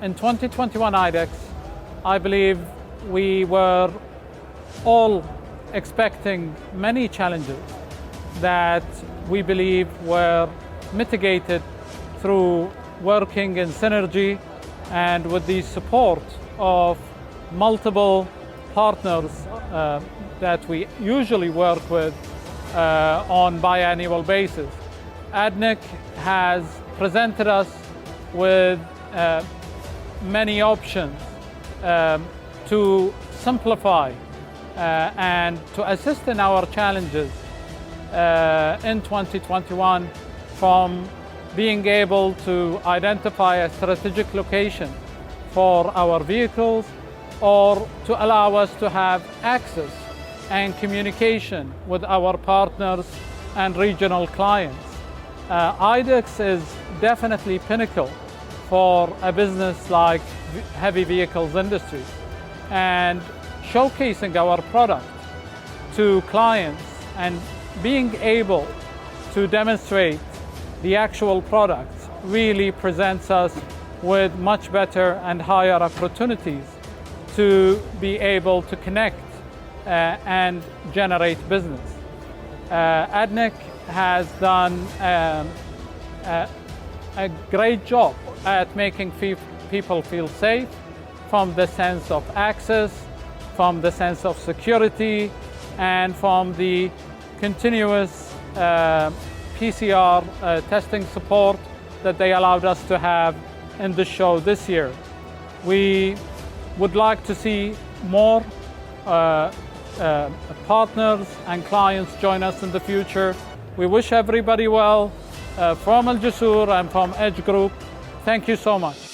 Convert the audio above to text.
In 2021 IDEX, I believe we were all expecting many challenges that we believe were mitigated through working in synergy and with the support of multiple partners that we usually work with on biannual basis. ADNEC has presented us with many options to simplify and to assist in our challenges in 2021, from being able to identify a strategic location for our vehicles, or to allow us to have access and communication with our partners and regional clients. IDEX is definitely pinnacle for a business like heavy vehicles industry, and showcasing our product to clients and being able to demonstrate the actual product really presents us with much better and higher opportunities to be able to connect and generate business. ADNEC has done a great job at making people feel safe, from the sense of access, from the sense of security, and from the continuous PCR testing support that they allowed us to have in the show this year. We would like to see more partners and clients join us in the future. We wish everybody well from Al Jasoor and from Edge Group. Thank you so much.